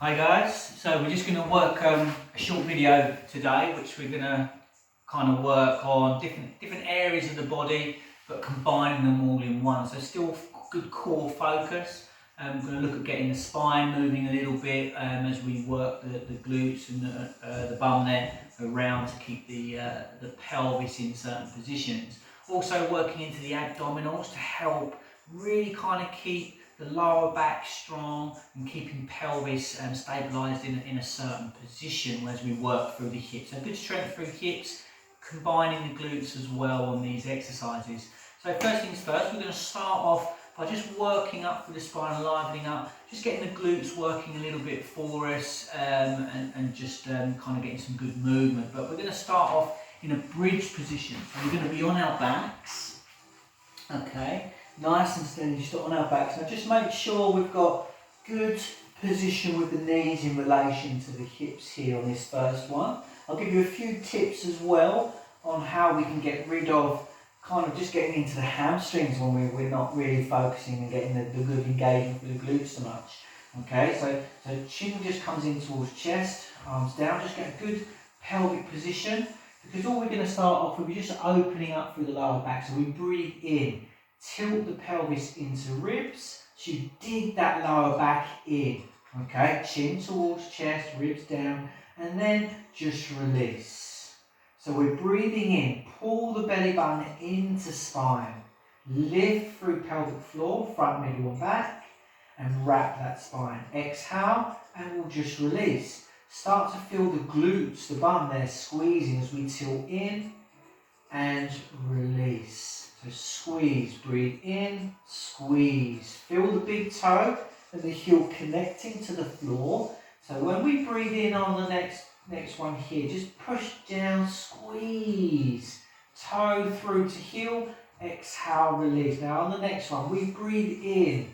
Hi guys, so we're just going to work a short video today, which we're going to kind of work on different areas of the body, but combining them all in one. So still good core focus. We're going to look at getting the spine moving a little bit as we work the glutes and the bum there around to keep the pelvis in certain positions. Also working into the abdominals to help really kind of keep the lower back strong and keeping pelvis stabilised in a certain position as we work through the hips. So good strength through hips, combining the glutes as well on these exercises. So first things first, we're going to start off by just working up through the spine, livening up, just getting the glutes working a little bit for us and just kind of getting some good movement. But we're going to start off in a bridge position. So we're going to be on our backs, okay? Nice and steady, just on our backs. Now just make sure we've got good position with the knees in relation to the hips here on this first one. I'll give you a few tips as well on how we can get rid of kind of just getting into the hamstrings when we're not really focusing and getting the good engagement with the glutes so much. Okay, so chin just comes in towards chest, arms down, just get a good pelvic position, because all we're going to start off with is just opening up through the lower back. So we breathe in. Tilt the pelvis into ribs, so you dig that lower back in, okay? Chin towards chest, ribs down, and then just release. So we're breathing in, pull the belly button into spine, lift through pelvic floor, front, middle and back, and wrap that spine. Exhale, and we'll just release. Start to feel the glutes, the bum there squeezing as we tilt in and release. So squeeze, breathe in, squeeze. Feel the big toe and the heel connecting to the floor. So when we breathe in on the next one here, just push down, squeeze. Toe through to heel, exhale, release. Now on the next one, we breathe in,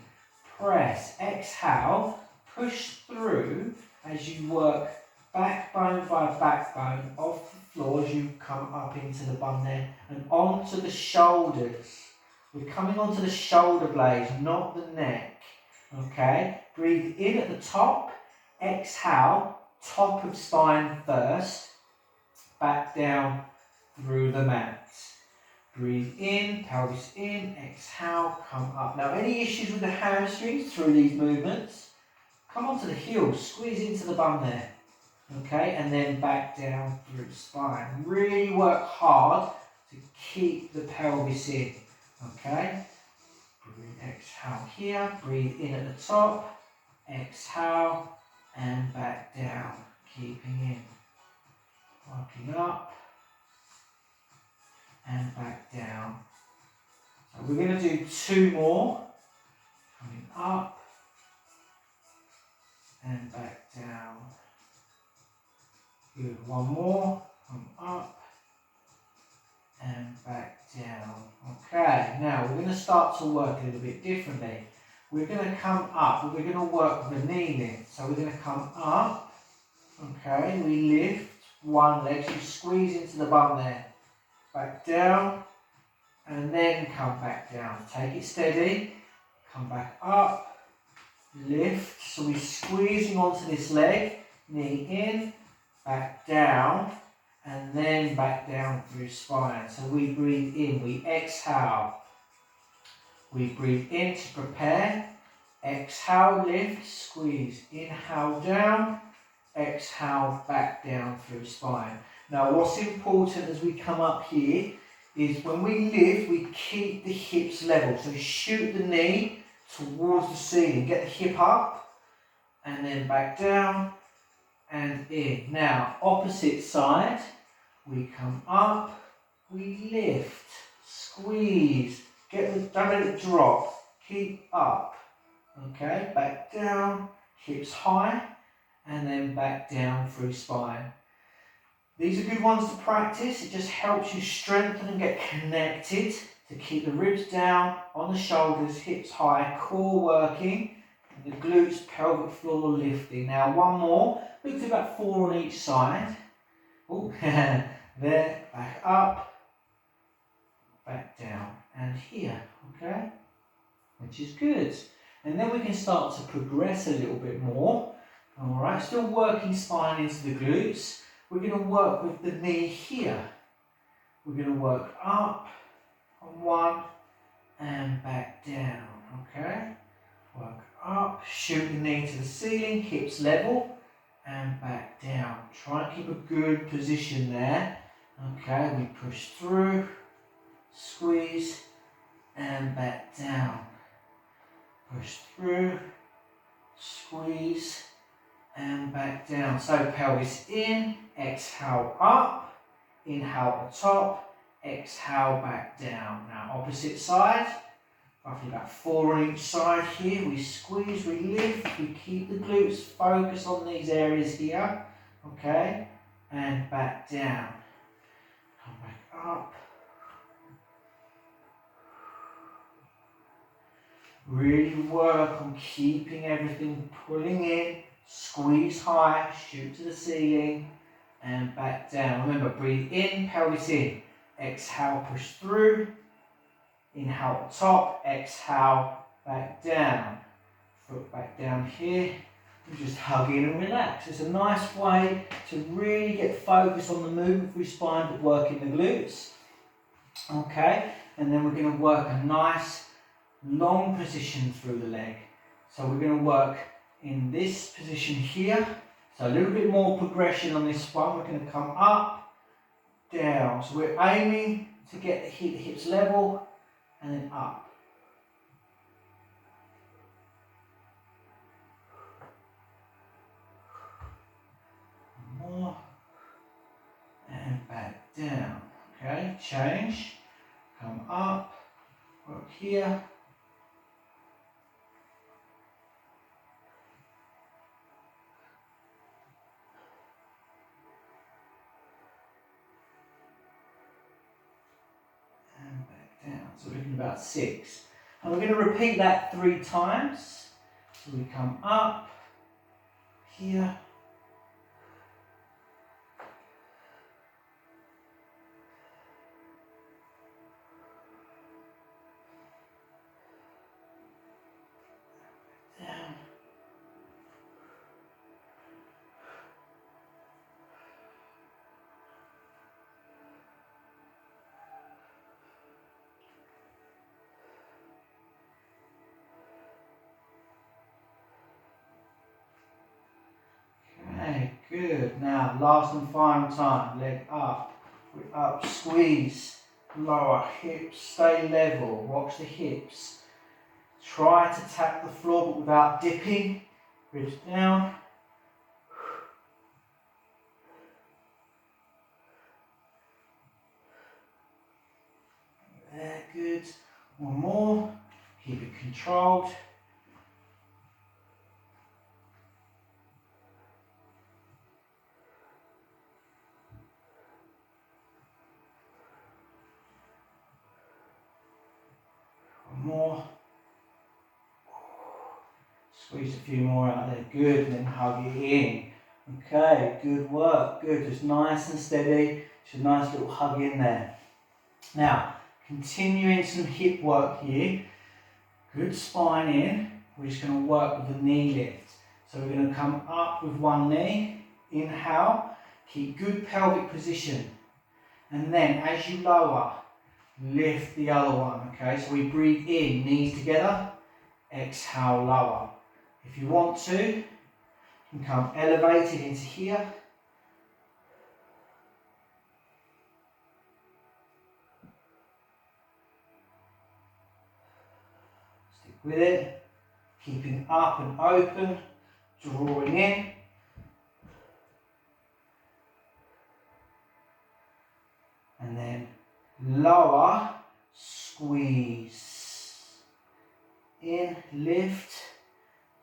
press, exhale, push through as you work backbone by backbone off the floor as you come up into the bum there and onto the shoulders. We're coming onto the shoulder blades, not the neck. Okay, breathe in at the top, exhale, top of spine first, back down through the mat. Breathe in, pelvis in, exhale, come up. Now any issues with the hamstrings through these movements, come onto the heels, squeeze into the bum there. Okay, and then back down through spine. Really work hard to keep the pelvis in. Okay, breathe, exhale here, breathe in at the top, exhale, and back down, keeping in. Working up, and back down. So we're going to do two more. Coming up, and back down. Good, one more, come up and back down. Okay, now we're going to start to work a little bit differently. We're going to come up, we're going to work with a knee lift. So we're going to come up, okay, we lift one leg, so you squeeze into the bum there. Back down, and then come back down. Take it steady, come back up, lift, so we're squeezing onto this leg, knee in, back down, and then back down through spine. So we breathe in, we exhale. We breathe in to prepare. Exhale, lift, squeeze. Inhale down, exhale back down through spine. Now what's important as we come up here is when we lift, we keep the hips level. So shoot the knee towards the ceiling. Get the hip up, and then back down, and in. Now, opposite side, we come up, we lift, squeeze, don't let it drop, keep up, okay, back down, hips high, and then back down through spine. These are good ones to practice. It just helps you strengthen and get connected to keep the ribs down, on the shoulders, hips high, core working, and the glutes, pelvic floor lifting. Now one more. We'll do about 4 on each side. Oh, there, back up, back down, and here, okay? Which is good. And then we can start to progress a little bit more Alright, still working spine into the glutes. We're going to work with the knee here. We're going to work up on one and back down, okay? Work up, shoot the knee to the ceiling, hips level, and back down. Try and keep a good position there. Okay, we push through, squeeze, and back down. Push through, squeeze, and back down. So pelvis in, exhale up, inhale at the top, exhale back down. Now opposite side, roughly about 4 on each side here. We squeeze, we lift, we keep the glutes focused on these areas here, okay, and back down. Come back up. Really work on keeping everything pulling in, squeeze high, shoot to the ceiling, and back down. Remember, breathe in, pelvis in. Exhale, push through. Inhale at the top, exhale, back down. Foot back down here. And just hug in and relax. It's a nice way to really get focused on the movement through spine, but working the glutes. Okay, and then we're going to work a nice long position through the leg. So we're going to work in this position here. So a little bit more progression on this one. We're going to come up, down. So we're aiming to get the hips level and then up. More and back down. Okay, change. Come up, work here. So we're looking at about 6. And we're going to repeat that 3 times. So we come up, here, down, okay, good. Now, last and final time, leg up, we're up, squeeze, lower, hips, stay level, watch the hips. Try to tap the floor but without dipping, ribs down. There, good. One more, keep it controlled. More. Squeeze a few more out there, good, and then hug it in. Okay, good work, good, just nice and steady, just a nice little hug in there. Now, continuing some hip work here, good spine in, we're just going to work with the knee lift. So we're going to come up with one knee, inhale, keep good pelvic position, and then as you lower, lift the other one, okay? So we breathe in, knees together, exhale, lower. If you want to, you can come elevated into here. Stick with it, keeping up and open, drawing in. And then lower, squeeze, in, lift,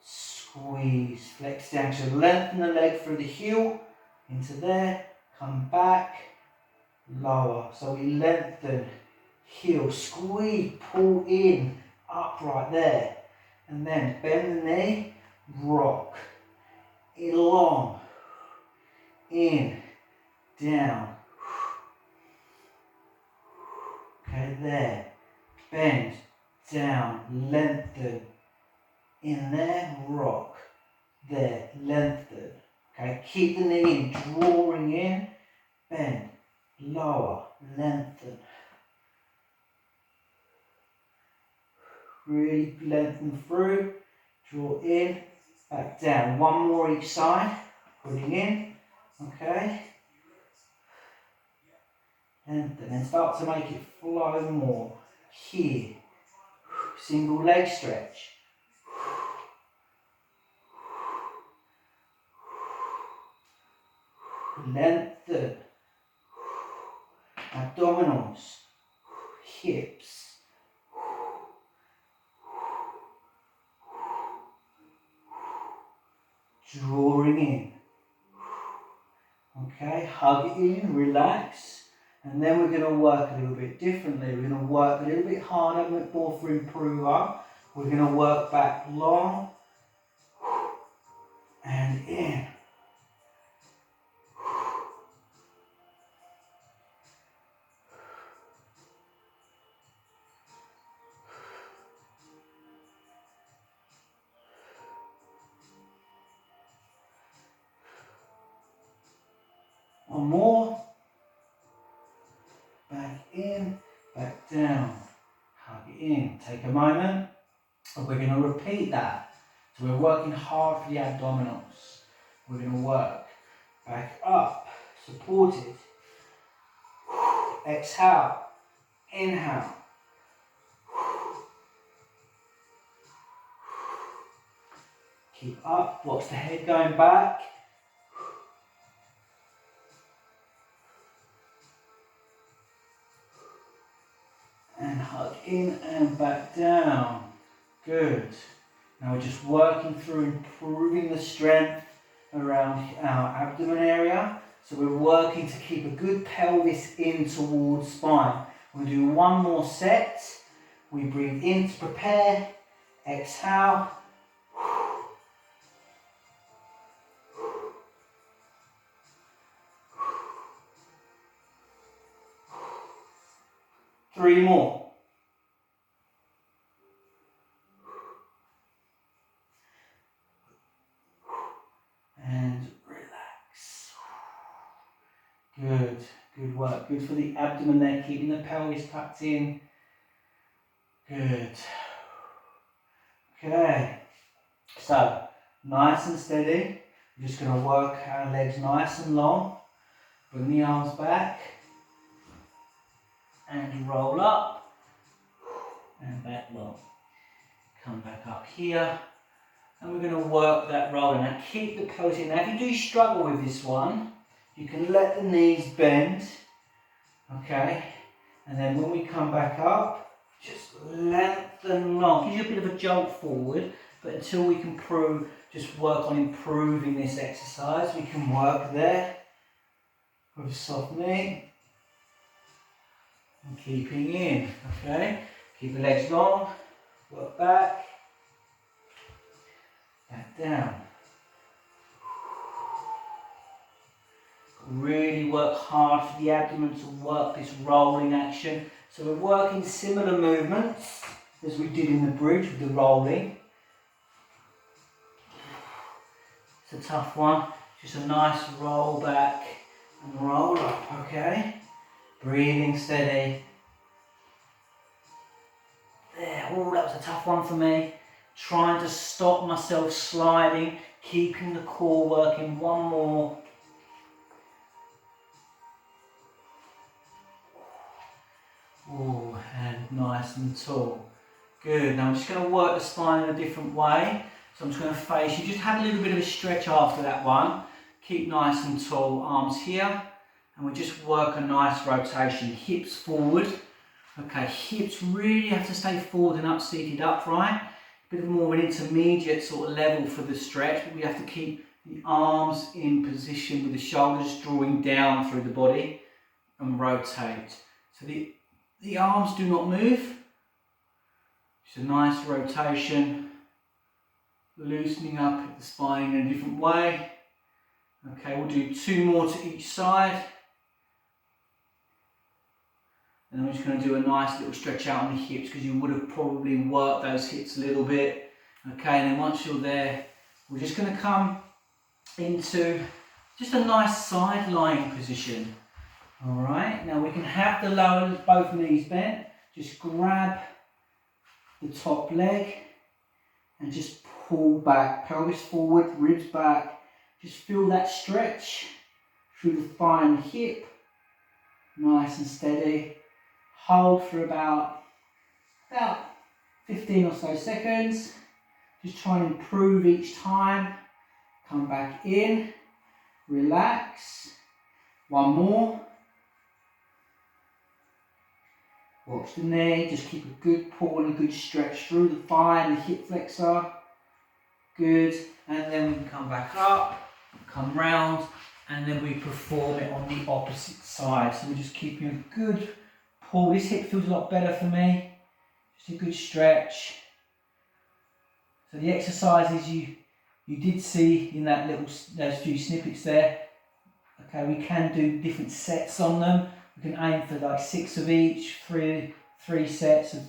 squeeze, flex down. So lengthen the leg through the heel, into there, come back, lower. So we lengthen, heel, squeeze, pull in, up right there. And then bend the knee, rock, in long, in, down. Okay, there, bend, down, lengthen, in there, rock, There, lengthen. Okay, keep the knee in, drawing in, bend, lower, lengthen. Really lengthen through, draw in, back down. One more each side, putting in, okay. Lengthen and start to make it flow more. Here, single leg stretch. Lengthen. Abdominals, hips. Drawing in. Okay, hug it in, relax. And then we're going to work a little bit differently. We're going to work a little bit harder, more for improver. We're going to work back long and in. One more. Back in, back down. Hug it in. Take a moment. And we're going to repeat that. So we're working hard for the abdominals. We're going to work back up, supported. Exhale, inhale. Keep up, watch the head going back. And hug in and back down. Good. Now we're just working through improving the strength around our abdomen area. So we're working to keep a good pelvis in towards spine. We'll do one more set. We breathe in to prepare. Exhale. Three more. And relax. Good, good work. Good for the abdomen there, keeping the pelvis tucked in. Good. Okay. So, nice and steady. We're just going to work our legs nice and long. Bring the arms back. And roll up. And back long. Come back up here. And we're going to work that roll. Now keep the pelvis in. Now if you do struggle with this one, you can let the knees bend. Okay. And then when we come back up, just lengthen long. Gives you a bit of a jolt forward. But until we can just work on improving this exercise, we can work there with a soft knee. And keeping in. Okay. Keep the legs long. Work back. Back down. Really work hard for the abdomen to work this rolling action. So we're working similar movements as we did in the bridge with the rolling. It's a tough one. Just a nice roll back and roll up, okay? Breathing steady. There, oh, that was a tough one for me. Trying to stop myself sliding, keeping the core working. One more. Oh, and nice and tall. Good. Now I'm just going to work the spine in a different way. So I'm just going to face you. Just have a little bit of a stretch after that one. Keep nice and tall. Arms here. And we just work a nice rotation. Hips forward. Okay, hips really have to stay forward and up, seated upright. Bit more of an intermediate sort of level for the stretch, but we have to keep the arms in position with the shoulders drawing down through the body and rotate. So the arms do not move. Just a nice rotation, loosening up the spine in a different way. Okay, we'll do two more to each side. And then we're just going to do a nice little stretch out on the hips because you would have probably worked those hips a little bit. Okay, and then once you're there, We're just going to come into just a nice side lying position. All right, now we can have the lower, both knees bent. Just grab the top leg and just pull back, pelvis forward, ribs back. Just feel that stretch through the thigh and hip. Nice and steady. Hold for about 15 or so seconds. Just try and improve each time. Come back in, relax. One more. Watch the knee, just keep a good pull and a good stretch through the thigh and the hip flexor. Good, and then we can come back up, come round, and then we perform it on the opposite side. So we're just keeping a good pull. This hip feels a lot better for me. Just a good stretch. So the exercises you did see in those few snippets there. Okay, we can do different sets on them. We can aim for like 6 of each, three sets of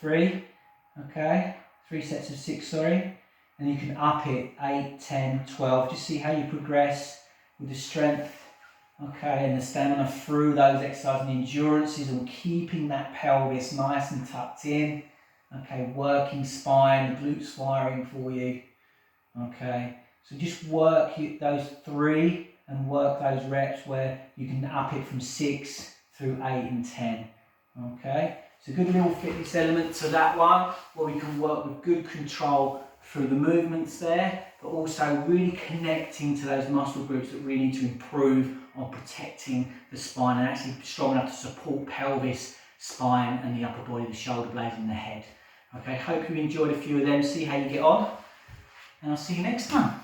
3. Okay, 3 sets of 6, sorry. And you can up it 8, 10, 12. Just see how you progress with the strength, okay, and the stamina through those exercises and endurances, and keeping that pelvis nice and tucked in. Okay, working spine, the glutes firing for you. Okay, so just work those 3 and work those reps where you can up it from 6 through 8 and 10. Okay, so good little fitness element to that one, where we can work with good control through the movements there, but also really connecting to those muscle groups that really need to improve on protecting the spine and actually strong enough to support pelvis, spine and the upper body, the shoulder blades and the head. Okay, hope you enjoyed a few of them. See how you get on, and I'll see you next time.